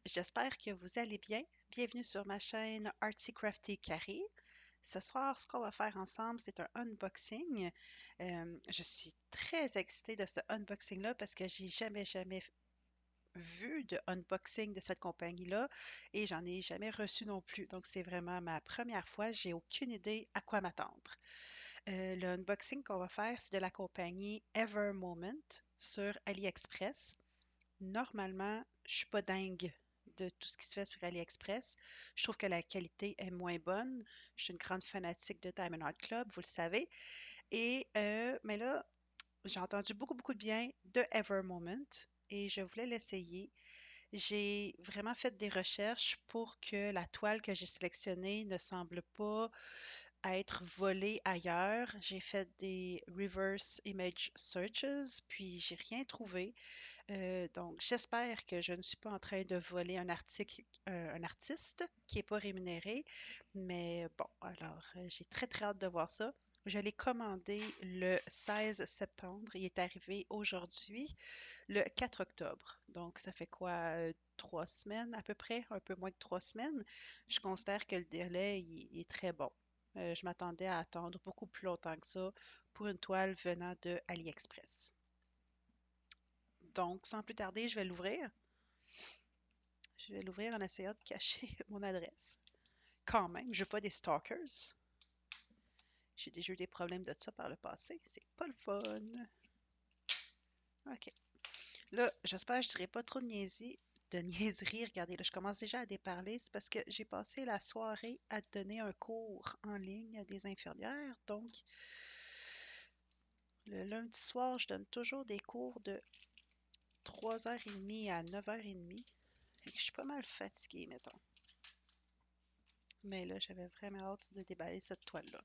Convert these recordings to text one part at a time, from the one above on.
j'espère que vous allez bien. Bienvenue sur ma chaîne Artsy Crafty Carré. Ce soir, ce qu'on va faire ensemble, c'est un unboxing. Je suis très excitée de ce unboxing-là parce que j'ai jamais vu de unboxing de cette compagnie-là et j'en ai jamais reçu non plus. Donc, c'est vraiment ma première fois. J'ai aucune idée à quoi m'attendre. Le unboxing qu'on va faire, c'est de la compagnie Ever Moment sur AliExpress. Normalement, je suis pas dingue de tout ce qui se fait sur AliExpress. Je trouve que la qualité est moins bonne. Je suis une grande fanatique de Diamond Art Club, vous le savez. Mais là, j'ai entendu beaucoup de bien de Ever Moment et je voulais l'essayer. J'ai vraiment fait des recherches pour que la toile que j'ai sélectionnée ne semble pas être volée ailleurs. J'ai fait des reverse image searches, puis j'ai rien trouvé. Donc, j'espère que je ne suis pas en train de voler un article, un artiste qui n'est pas rémunéré. Mais bon, alors, j'ai très hâte de voir ça. Je l'ai commandé le 16 septembre. Il est arrivé aujourd'hui, le 4 octobre. Donc, ça fait quoi, 3 semaines à peu près, un peu moins de 3 semaines. Je considère que le délai il est très bon. Je m'attendais à attendre beaucoup plus longtemps que ça pour une toile venant de AliExpress. Donc, sans plus tarder, je vais l'ouvrir. Je vais l'ouvrir en essayant de cacher mon adresse. Quand même, je veux pas des stalkers. J'ai déjà eu des problèmes de ça par le passé. C'est pas le fun. OK. Là, j'espère que je dirai pas trop de niaiseries. Regardez, là, je commence déjà à déparler. C'est parce que j'ai passé la soirée à donner un cours en ligne à des infirmières. Donc, le lundi soir, je donne toujours des cours de 3h30 à 9h30. Fait que je suis pas mal fatiguée, mettons. Mais là, j'avais vraiment hâte de déballer cette toile-là.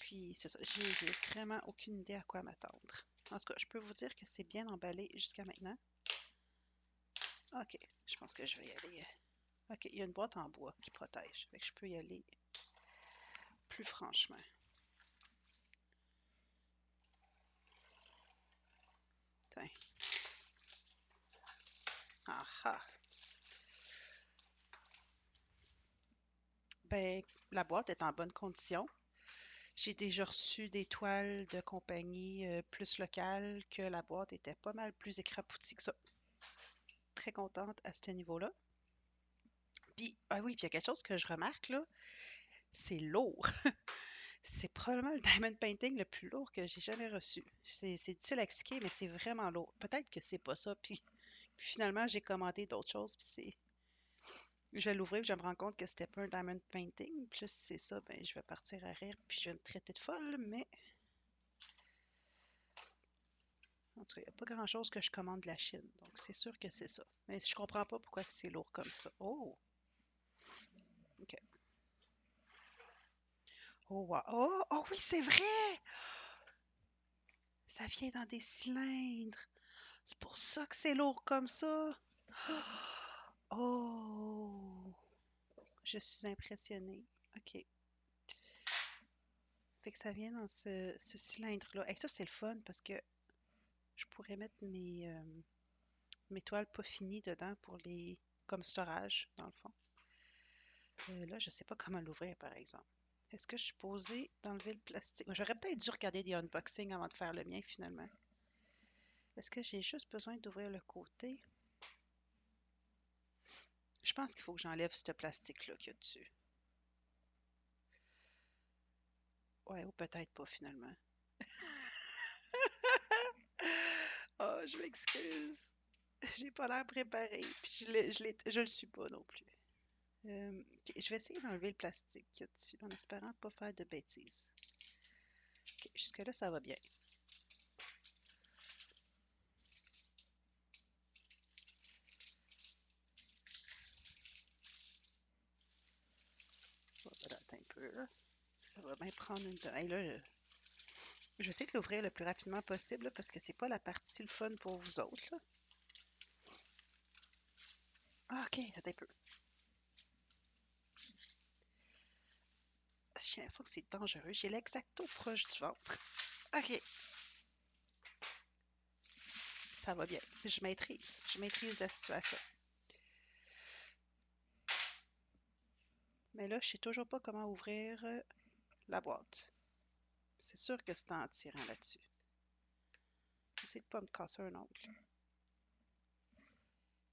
Puis, c'est ça, j'ai vraiment aucune idée à quoi m'attendre. En tout cas, je peux vous dire que c'est bien emballé jusqu'à maintenant. OK, je pense que je vais y aller. OK, il y a une boîte en bois qui protège. Fait que je peux y aller plus franchement. Tiens. Ah ah. Ben, la boîte est en bonne condition. J'ai déjà reçu des toiles de compagnie plus locales que la boîte était pas mal plus écrapoutie que ça. Très contente à ce niveau-là. Puis, ah oui, puis il y a quelque chose que je remarque là, c'est lourd. C'est probablement le diamond painting le plus lourd que j'ai jamais reçu. C'est difficile à expliquer, mais c'est vraiment lourd. Peut-être que c'est pas ça, puis finalement, j'ai commandé d'autres choses, puis c'est... Je vais l'ouvrir, puis je me rends compte que c'était pas un diamond painting. Puis là, si c'est ça, ben je vais partir à rire, puis je vais me traiter de folle, mais... En tout cas, il n'y a pas grand-chose que je commande de la Chine, donc c'est sûr que c'est ça. Mais je comprends pas pourquoi c'est lourd comme ça. Oh! OK. Oh, wow. Oh, oh oui, c'est vrai! Ça vient dans des cylindres. C'est pour ça que c'est lourd comme ça. Oh! Je suis impressionnée. OK. Fait que ça vient dans ce cylindre-là. Et ça, c'est le fun parce que je pourrais mettre mes toiles pas finies dedans pour les comme storage, dans le fond. Là, je sais pas comment l'ouvrir, par exemple. Est-ce que je suis posée d'enlever le plastique? J'aurais peut-être dû regarder des unboxings avant de faire le mien, finalement. Est-ce que j'ai juste besoin d'ouvrir le côté? Je pense qu'il faut que j'enlève ce plastique-là qu'il y a dessus. Ouais, ou peut-être pas, finalement. Oh, je m'excuse. J'ai pas l'air préparée, puis je le suis pas non plus. Ok, je vais essayer d'enlever le plastique qu'il y a dessus en espérant pas faire de bêtises. Ok, jusque-là, ça va bien. On va attendre un peu, là. Ça va bien prendre une... Hey, là, je vais essayer de l'ouvrir le plus rapidement possible là, parce que c'est pas la partie le fun pour vous autres, là. Ah, ok, attends un peu. J'ai l'impression que c'est dangereux. J'ai l'exacto proche du ventre. Ok, ça va bien. Je maîtrise. Je maîtrise la situation. Mais là, je sais toujours pas comment ouvrir la boîte. C'est sûr que c'est en tirant là-dessus. J'essaie de pas me casser un ongle.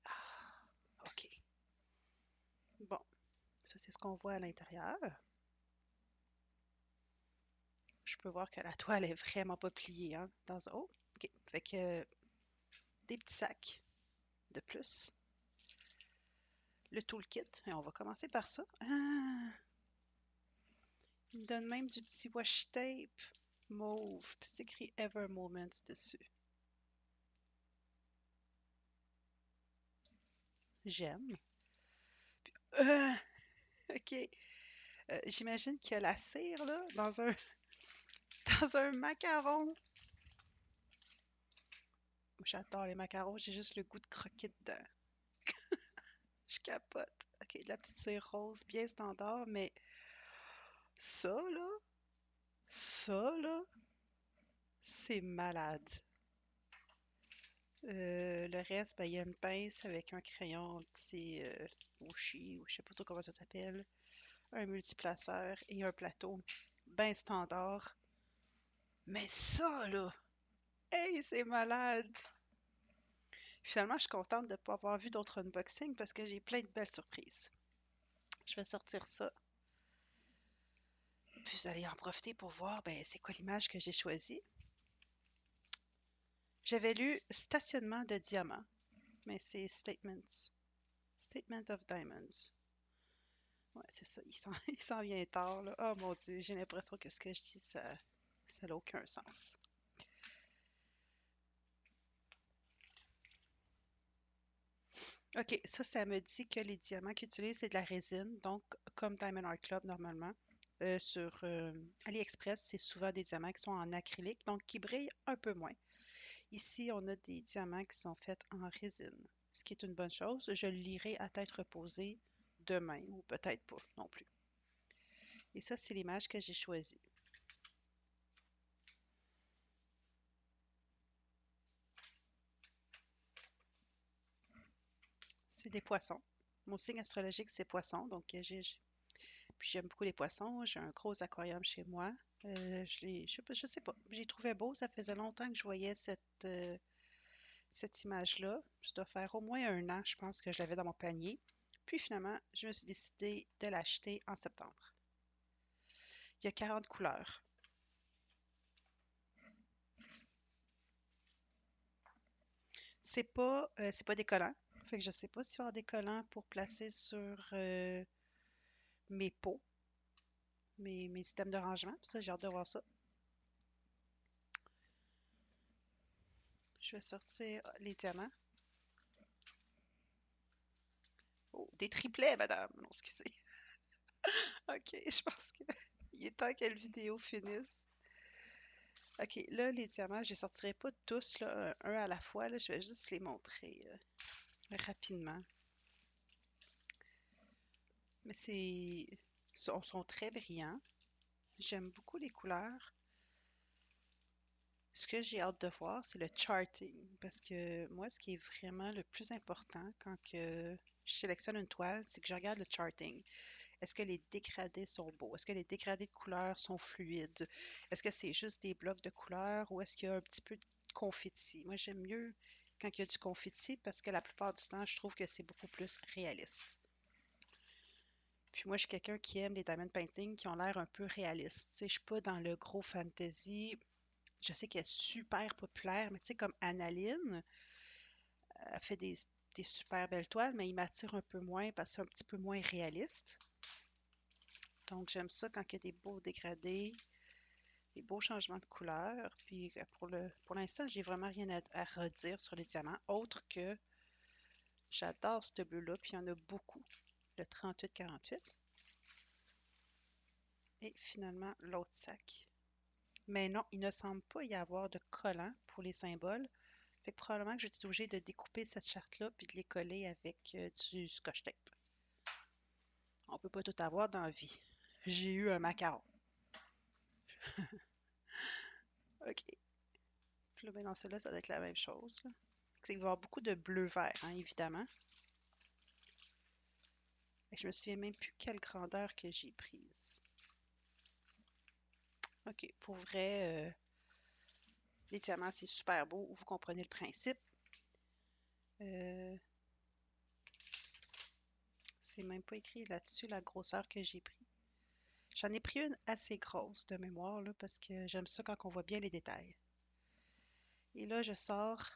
Ah, OK. Bon, ça c'est ce qu'on voit à l'intérieur. Je peux voir que la toile est vraiment pas pliée, hein, Oh, OK. Fait que des petits sacs de plus. Le toolkit, et on va commencer par ça. Ah, il me donne même du petit washi tape mauve, puis c'est écrit Ever Moment dessus. J'aime. Euh, OK. J'imagine qu'il y a la cire, là, dans un macaron. J'adore les macarons, j'ai juste le goût de croquer dedans. Je capote. OK, de la petite cire rose, bien standard, mais ça, là, ça, là, c'est malade. Le reste, ben, il y a une pince avec un crayon, un petit Oshi, ou je sais pas trop comment ça s'appelle, un multiplaceur et un plateau. Ben standard. Mais ça, là, hey, c'est malade! Finalement, je suis contente de ne pas avoir vu d'autres unboxings parce que j'ai plein de belles surprises. Je vais sortir ça. Puis vous allez en profiter pour voir, ben, c'est quoi l'image que j'ai choisie. J'avais lu stationnement de diamants, mais c'est statements. Statement of diamonds. Ouais, c'est ça. Il s'en vient tard, là. Oh mon Dieu, j'ai l'impression que ce que je dis, ça n'a aucun sens. OK, ça me dit que les diamants qu'ils utilisent, c'est de la résine, donc comme Diamond Art Club normalement. Sur AliExpress, c'est souvent des diamants qui sont en acrylique, donc qui brillent un peu moins. Ici, on a des diamants qui sont faits en résine, ce qui est une bonne chose. Je le lirai à tête reposée demain, ou peut-être pas non plus. Et ça, c'est l'image que j'ai choisie. C'est des poissons. Mon signe astrologique, c'est poisson, donc puis j'aime beaucoup les poissons. J'ai un gros aquarium chez moi. Je sais pas, j'ai trouvé beau. Ça faisait longtemps que je voyais cette image-là. Ça doit faire au moins un an, je pense, que je l'avais dans mon panier. Puis finalement, je me suis décidée de l'acheter en septembre. Il y a 40 couleurs. C'est pas décollant. Fait que je sais pas s'il va y avoir des collants pour placer sur mes pots, mes systèmes de rangement. Puis ça, j'ai hâte de voir ça. Je vais sortir les diamants. Oh, des triplets, madame. Non, excusez. OK, je pense qu'il est temps que la vidéo finisse. OK, là, les diamants, je les sortirai pas tous, là, un à la fois. Là, je vais juste les montrer rapidement. Mais sont très brillants. J'aime beaucoup les couleurs. Ce que j'ai hâte de voir, c'est le charting. Parce que moi, ce qui est vraiment le plus important quand que je sélectionne une toile, c'est que je regarde le charting. Est-ce que les dégradés sont beaux? Est-ce que les dégradés de couleurs sont fluides? Est-ce que c'est juste des blocs de couleurs ou est-ce qu'il y a un petit peu de confetti? Moi, j'aime mieux quand il y a du confetti parce que la plupart du temps, je trouve que c'est beaucoup plus réaliste. Puis moi, je suis quelqu'un qui aime les diamond painting qui ont l'air un peu réalistes. Tu sais, je suis pas dans le gros fantasy. Je sais qu'elle est super populaire, mais tu sais, comme Annaline, elle fait des super belles toiles, mais il m'attire un peu moins parce que c'est un petit peu moins réaliste. Donc, j'aime ça quand il y a des beaux dégradés, des beaux changements de couleur. Puis, pour l'instant, j'ai vraiment rien à redire sur les diamants, autre que j'adore ce bleu-là, puis il y en a beaucoup, le 38-48. Et finalement, l'autre sac. Mais non, il ne semble pas y avoir de collant pour les symboles. Fait que probablement que je vais être obligée de découper cette charte-là puis de les coller avec du scotch tape. On peut pas tout avoir dans la vie. J'ai eu un macaron. OK. Puis là, ben, dans celui-là, ça va être la même chose, là. Il va y avoir beaucoup de bleu-vert, hein, évidemment. Je me souviens même plus quelle grandeur que j'ai prise. OK, pour vrai, les diamants, c'est super beau. Vous comprenez le principe. Euh, c'est même pas écrit là-dessus la grosseur que j'ai pris. J'en ai pris une assez grosse de mémoire, là, parce que j'aime ça quand on voit bien les détails. Et là, je sors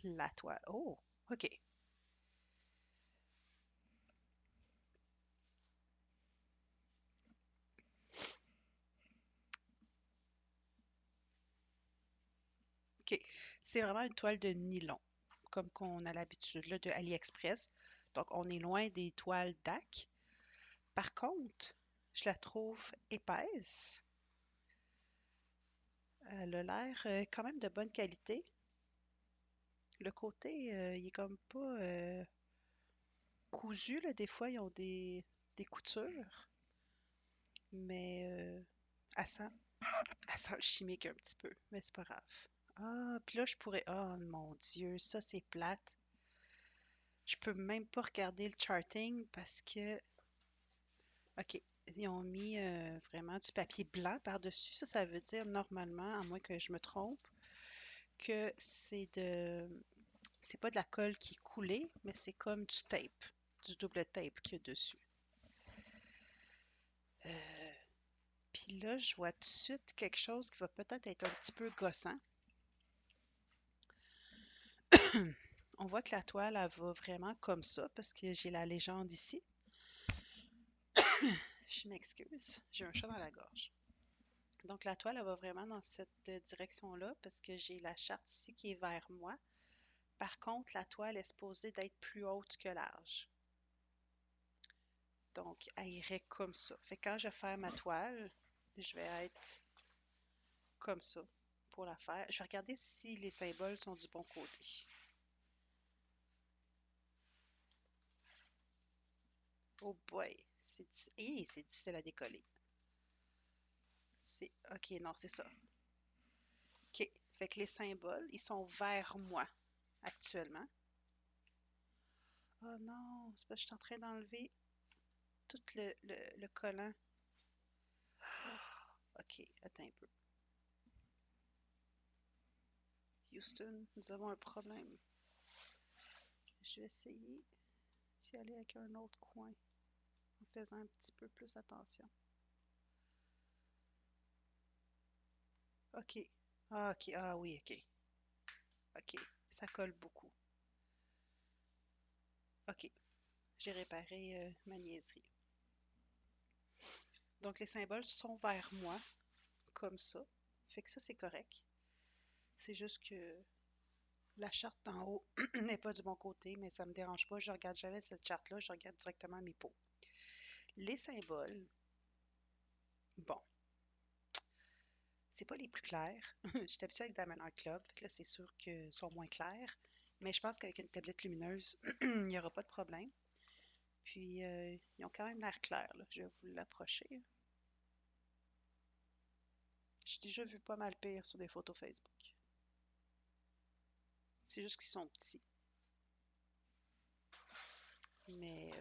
la toile. Oh, OK. OK. C'est vraiment une toile de nylon, comme qu'on a l'habitude là, de AliExpress. Donc, on est loin des toiles DAC. Par contre, je la trouve épaisse. Elle a l'air quand même de bonne qualité. Le côté, il est comme pas cousu, là. Des fois, ils ont des coutures, mais elle sent le chimique un petit peu, mais c'est pas grave. Ah, puis là, je pourrais... Oh mon Dieu, ça, c'est plate. Je peux même pas regarder le charting parce que... OK, ils ont mis vraiment du papier blanc par-dessus. Ça veut dire normalement, à moins que je me trompe, que c'est pas de la colle qui est coulée, mais c'est comme du tape, du double tape qu'il y a dessus. Euh, Puis là, je vois tout de suite quelque chose qui va peut-être être un petit peu gossant. On voit que la toile, elle va vraiment comme ça, parce que j'ai la légende ici. Je m'excuse, j'ai un chat dans la gorge. Donc la toile, elle va vraiment dans cette direction-là, parce que j'ai la charte ici qui est vers moi. Par contre, la toile est supposée d'être plus haute que large. Donc, elle irait comme ça. Fait que quand je vais faire ma toile, je vais être comme ça pour la faire. Je vais regarder si les symboles sont du bon côté. Oh boy, c'est difficile à décoller. OK, non, c'est ça. OK, fait que les symboles, ils sont vers moi actuellement. Oh non, c'est parce que je suis en train d'enlever tout le collant. OK, attends un peu. Houston, nous avons un problème. Je vais essayer d'y aller avec un autre coin en faisant un petit peu plus attention. OK. Ah, OK. Ah oui, OK. OK. Ça colle beaucoup. OK. J'ai réparé ma niaiserie. Donc, les symboles sont vers moi, comme ça. Fait que ça, c'est correct. C'est juste que la charte d'en haut n'est pas du bon côté, mais ça me dérange pas. Je regarde jamais cette charte-là, je regarde directement mes pots. Les symboles, bon, c'est pas les plus clairs. J'étais habituée avec Diamond Art Club, fait que là, c'est sûr qu'ils sont moins clairs. Mais je pense qu'avec une tablette lumineuse, il n'y aura pas de problème. Puis, ils ont quand même l'air clairs, là. Je vais vous l'approcher. J'ai déjà vu pas mal pire sur des photos Facebook. C'est juste qu'ils sont petits. Mais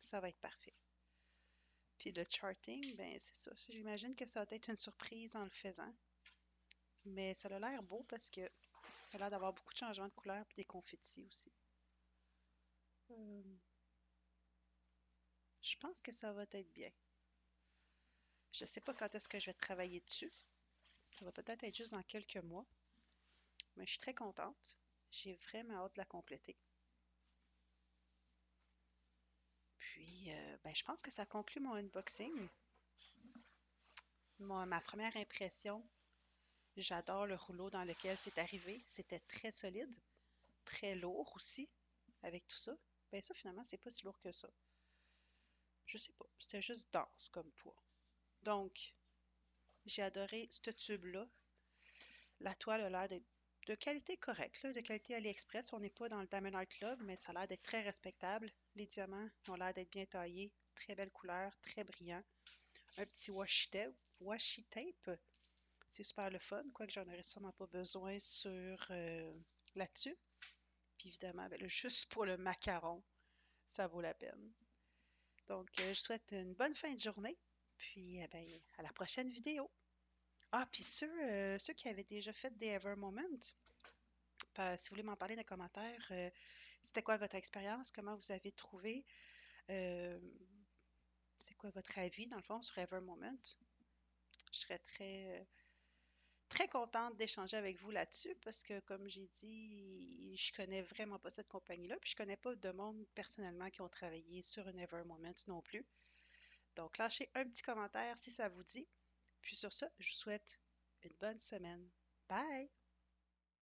ça va être parfait. Puis le charting, ben c'est ça. J'imagine que ça va être une surprise en le faisant. Mais ça a l'air beau parce que ça a l'air d'avoir beaucoup de changements de couleurs et des confettis aussi. Euh, je pense que ça va être bien. Je sais pas quand est-ce que je vais travailler dessus. Ça va peut-être être juste dans quelques mois. Mais je suis très contente. J'ai vraiment hâte de la compléter. Puis, ben, je pense que ça conclut mon unboxing. Ma première impression, j'adore le rouleau dans lequel c'est arrivé. C'était très solide, très lourd aussi, avec tout ça. Ben ça, finalement, c'est pas si lourd que ça. Je sais pas, c'était juste dense comme poids. Donc, j'ai adoré ce tube-là. La toile a l'air d'être de qualité correcte, là, de qualité AliExpress. On n'est pas dans le Diamond Art Club, mais ça a l'air d'être très respectable. Les diamants ont l'air d'être bien taillés, très belle couleur, très brillant. Un petit washi tape, c'est super le fun, quoique j'en aurais sûrement pas besoin sur là-dessus. Puis évidemment, ben, juste pour le macaron, ça vaut la peine. Donc, je souhaite une bonne fin de journée. Puis, ben, à la prochaine vidéo. Ah, puis ceux qui avaient déjà fait des Ever Moments, si vous voulez m'en parler dans les commentaires, c'était quoi votre expérience? Comment vous avez trouvé? Euh, c'est quoi votre avis, dans le fond, sur Ever Moment? Je serais très contente d'échanger avec vous là-dessus parce que, comme j'ai dit, je connais vraiment pas cette compagnie-là, puis je connais pas de monde personnellement qui ont travaillé sur une Ever Moment non plus. Donc, lâchez un petit commentaire si ça vous dit. Puis sur ça, je vous souhaite une bonne semaine. Bye!